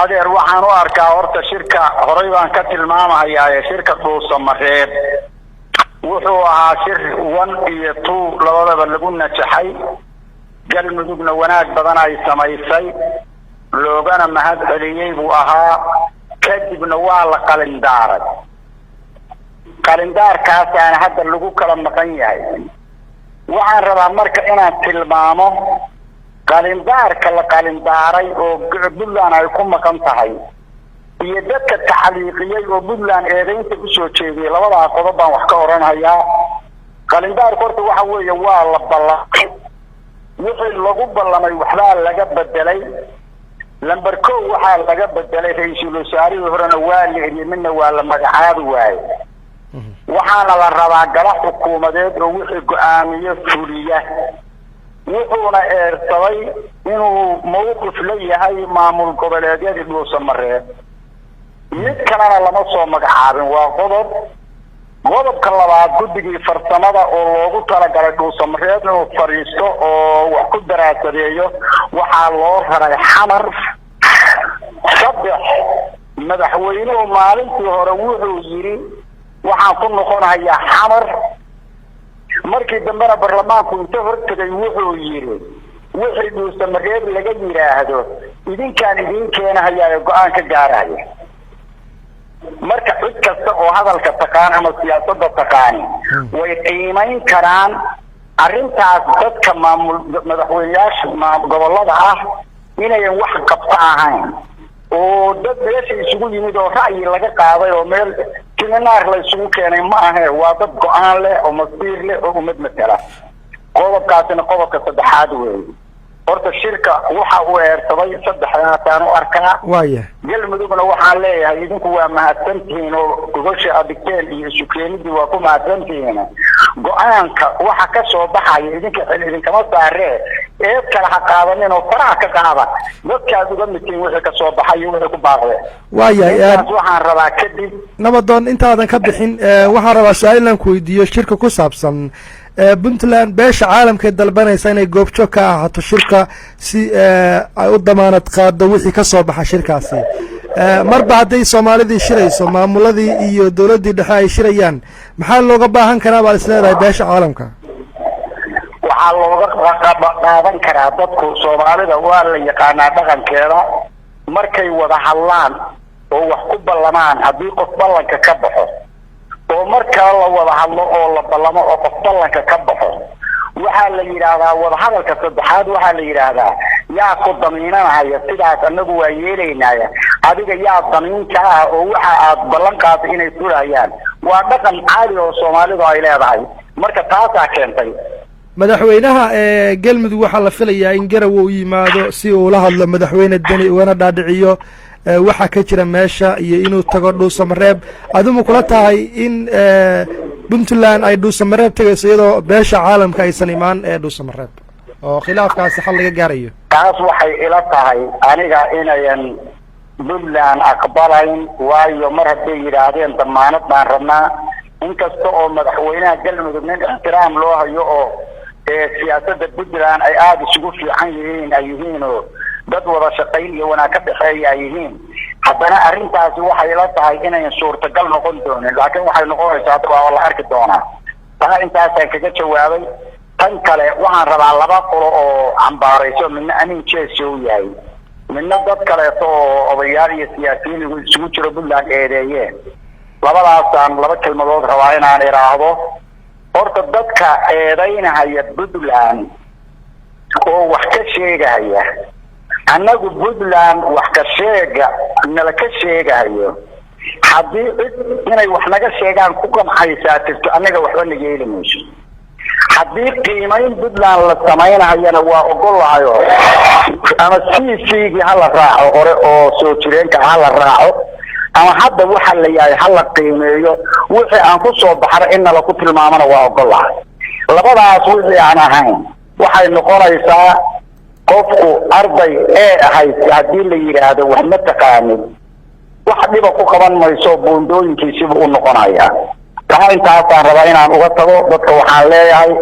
adeer waxaan u arkaa horta shirka horay baan ka tilmaamayaa shirka dhuusamareeb wuxuu ahaa shir 1 iyo 2 labadaba lagu najaxay galmudugna wanaag badan ay samaysay loogana mahad celiyay buu ahaa kadibna waa la qalindaarkaas aan hadda lagu kala maqan yahay waxaan rabaa marka inaan tilmaamo qalindaarka la qalindaaray oo Puntland ay ku maqan tahay iyo dadka taxliiqiyay oo Puntland eedaynta ku soo jeediyay labada qodob baan wax ka oranayaa qalindaarka horta waxa weeye waa la ballanqay wixii lagu ballamay waxba laga bedelay lambar 2 waxa laga bedelay ra'iisul wasaarihii horena waa la midna waa la magacaab waayay waxaana la rabaa golaha xukuumadeed oo wixii go'aamiyo fuliya wuxuuna eersaday inuu mowqif leeyahay maamul goboleedyada dhuusamareeb mid kalena lama soo magacaabin waa qodobka labaad guddigii farsamada oo loogu talagalay dhuusamareeb inuu fariisto oo wax ku daraasadeeyo waxaa loo raray xamar saddex madaxweynuhu maalintii hore wuxuu yiri waxaan ku noqonayaa xamar markii dambena baarlamaanku inta hortagay wuxuu yiri wixii dhuusamareeb laga yiraahdo idinkaan idin keenayaa go'aan ka gaaraya marka cid kasta oo hadalka taqaan ama siyaasadda taqaan way qiimeyn karaan arrintaas dadka maamul madaxweynayaasha gobolada ah inay wax qabta ahayn oo dad meesha isugu yimid oo ra'yi laga qaaday oo meel kiminaar la isugu keenay ma aha waa dad go'aan leh oo masiir leh oo umad matala qodobkaasina qodobka saddexaad weey horta shirka waxa uu eersaday saddexdaan u arkaa waaya galmudugna waxaan leeyahay idinku waa mahadsantihiin oo gogosha adigteen iyo shukeenidii waa ku mahadsantihiin go'aanka waxa ka soo baxay idinkama saaree ee kala qaadaneen oo faraha ka qaada dadkaas uga midkiin wixii ka soo baxay wixii ku baaqday waaya waxaan rabaa kadib nabadoon intaadan ka bixin waxaan rabaa su'aalan ku weydiiyo shirka ku saabsan Puntland beesha caalamka dalbanaysa inay goobjoog ka ahaato shirka si ay u damaanad qaado wixii ka soo baxa shirkaasi marba haday Soomaalidii shirayso maamuladii iyo dawladii dhexe ay shirayaan maxaa looga baahan karaa baa isleedahay beesha caalamka waxaa looga qaadan karaa dadku Soomaalida waa la yaqaanaa dhaqankeeda markay wada hadlaan oo wax ku ballamaan hadii qof ballanka ka baxo oo marka la wada hadlo oo la ballamo oo qof ballanka ka baxo waxa la yiraahdaa wada hadalka saddexaad waxa la yiraahdaa yaa ku damiinanaya sidaas anagu waa yeelaynaa adiga yaa damiinka ah oo waxa aad ballan qaaday inay furayaan waa dhaqan caadi oo Soomaalidu ay leedahay marka taas keentay madaxweynaha galmudug waxa la filayaa in Garow uu yimaado si uu la hadlo madaxweyne Dani wana dhaadhiciyo waxa ka jira meesha iyo inuu tago dhuusamareeb adigu kula tahay in Puntland ay dhuusamareeb tagayso iyadoo beesha caalamka aysan imaan dhuusamareeb oo khilaafkaasi xal laga gaarayo taas waxay ila tahay aniga inayan Puntland aqbalayn waayo mar haday yiraahdeen damaanad baan rabnaa inkasta oo madaxweynaha galmudug nin ixtiraam loo hayo oo siyaasadda Puntland ay aad isugu fiican yihiin oo dad wada shaqayn iyo wanaag ka dhaxeeya yihiin haddana arrintaasi waxay la tahay inay suurtagal noqon doonin laakiin waxay noqonaysaa waa la arki doonaa taa intaas ay kaga jawaabay tan kale waxaan rabaa laba qolo oo cambaarayso midna anin jeeso yahay midna dad kale oo odayaal iyo siyaasiyiin isugu jiro Puntland eedeeyeen labadaasaan laba kelmadood rabaa inaan iraahdo horta dadka eedeynaya Puntland oo wax ka sheegaya anagu Puntland wax ka sheega nala ka sheegayo hadii inay wax naga sheegaan ku qanxaysaa tirto anaga waxba naga yeelanayso hadii qiimayn Puntland la sameeynaayana waa ogolahayo ama CCG hala raaco hore oo soo jireenka hala raaco ama hadda waxa la yahay hala qiimeeyo wixii aan ku soo baxay in la ku tilmaamana waa ogolahay labadaas wixii aan ahayn waxay noqonaysaa qofku arday ahay hadii la yiraahdo wax ma taqaanid wax dhiba ku qaban mayso boondooyinkiisa uu noqonayaa taa intaasaan rabaa inaan uga tago dadka waxaan leeyahay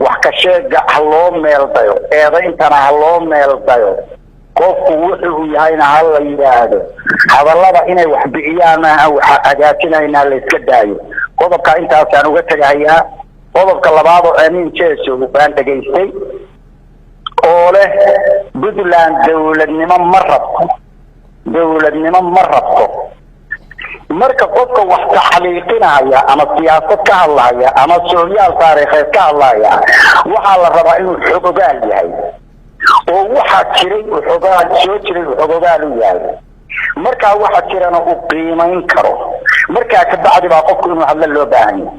wax ka sheega loo meel dayo eedayntana loo meel dayo qofku wuxuu yahayna hal la yiraahdo hadallada inay wax bixiyaan waxa agaajinayna la iska daayo qodobka intaasaan uga tagayaa qodobka labaad oo aamin jeeso baan dhageystay oo leh Puntland dawladnimo ma rabto marka qofka wax taxliiqinaya ama siyaasad ka hadlaya ama sooyaal taariikheed ka hadlaya waxa la rabaa inuu xogogaal yahay oo waxa jiray xogogaal soo jiray xogogaal yahay marka waxa jirana uu qiimeyn karo marka ka bacdi baa qofku inuu hadla loo baahan yahay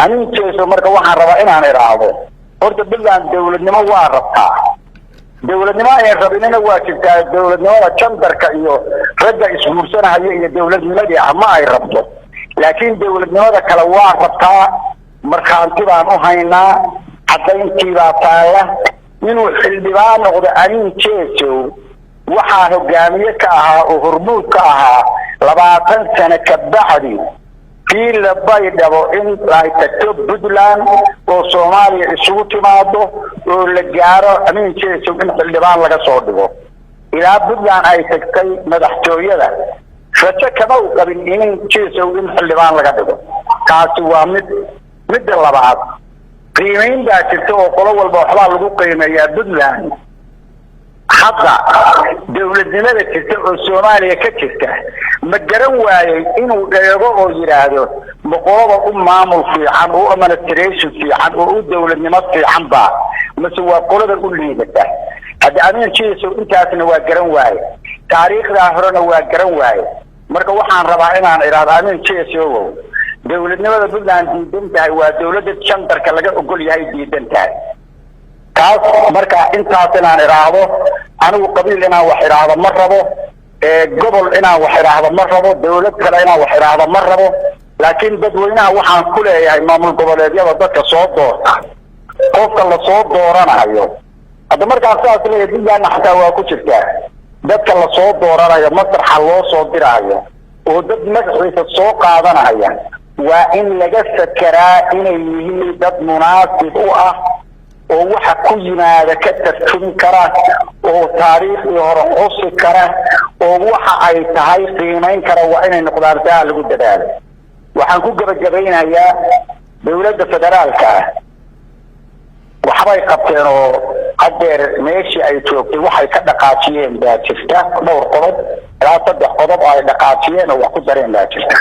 anigu jeeso marka waxaan rabaa inaan iraahdo horta Puntland dawladnimo waa rabtaa dawladnimo ay rabinina waa jirtaa dawladnimada jandarka iyo ragga isguursanaya iyo dawladnimadii ama ay rabto laakiin dawladnimada kale waa rabtaa markaanti baan u haynaa cadayntii baa taala inuu xildhibaan noqdo anigu jeeso waxaa hogaamiye ka ahaa oo hormuud ka ahaa 20 sano ka bacdi في البيضة إن لا تكتب بدلان وصوماليا isugu timaado oo la gaaro amin jeeso in xildhibaan laga soo dhigo ilaa Puntland ay tagtay madaxtooyada fato kama u qabin in jeeso in xildhibaan laga dhigo kaasi waa mid labaad qiimeyn baa jirta oo qolo walba waxba lagu qiimeeyaa Puntland hadda dawladnimada jirta oo Soomaaliya ka jirta ma garan waayay inuu dheego oo yiraahdo boqorada u maamul fiican oo administration fiican oo dawladnimo fiican ba mise waa qolada u liidata hada amin jeeso intaasna waa garan waayay taariikhda horena waa garan waayay marka waxaan rabaa inaan iraahdo amin jeeso dawladnimada Puntland diidan tahay waa dawladda jandarka laga ogol yahay diidan tahay taas marka intaas inaan iraahdo anigu qabiil inaan wax iraahdo ma rabo gobol inaan wax iraahdo ma rabo dawlad kale inaan wax iraahdo ma rabo laakiin dadweynaha waxaan ku leeyahay maamul goboleedyada dadka soo doorta qofka la soo dooranayo hadda markaas saas leeyahay Puntland xataa waa ku jirtaa dadka la soo dooranayo masraxa loo soo diraayo oo dad magaciisa soo qaadanaya waa in laga fakaraa inay yihiin dad munaasib u ah oo waxa ku yimaada ka tarjumi kara oo taariikhdii hore xusi kara oo waxa ay tahay qiimeyn kara waa inay noqdaan taa lagu dadaalo waxaan ku gabagabeynayaa dawladda federaalka waxbay qabteen oo hadeer meeshii ay joogtay waxay ka dhaqaajiyeen baa jirta dhowr qodob ilaa 3 qodob ay dhaqaajiyeen oo wax ku dareen baa jirta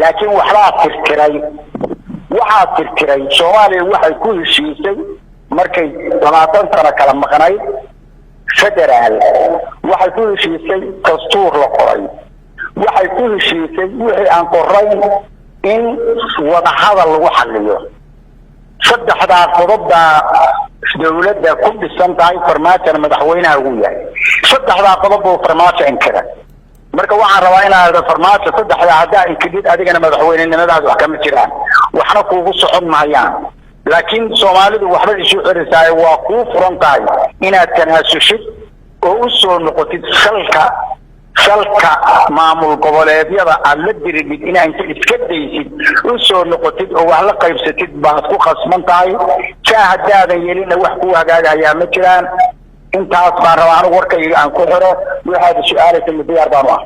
laakiin waxaa tirtiray Soomaaliya waxay ku heshiisay markay 20 sano kala maqnay federaal waxay ku heshiisay dastuur la qoray waxay ku heshiisay wixii aan qorayn in wada hadal lagu xalliyo saddexda qodobda dawladda ku dhisan tahay farmaajo madaxweynaha ugu yahay saddexda qodob oo farmaajo inkira marka waxaan rabaa inaan farmaajo saddexda hadaa inkidid adigana madaxweynenimadaas wax kama jiraan waxna kuugu socon maayaan laakiin Soomaalidu waxba isu xiriirsaay waa ku furan tahay inaad tanaasulshid oo u soo noqotid salka maamul goboleedyada aad la dirigid inaad iska daysid u soo noqotid oo wax la qaybsatid baad ku khasban tahay ka hadaadan yeelina wax ku hagaagaya ma jiraan intaas baan rabaa anigu warkayga aan ku xiro waxaad su'aalaysay diyaar baan u ah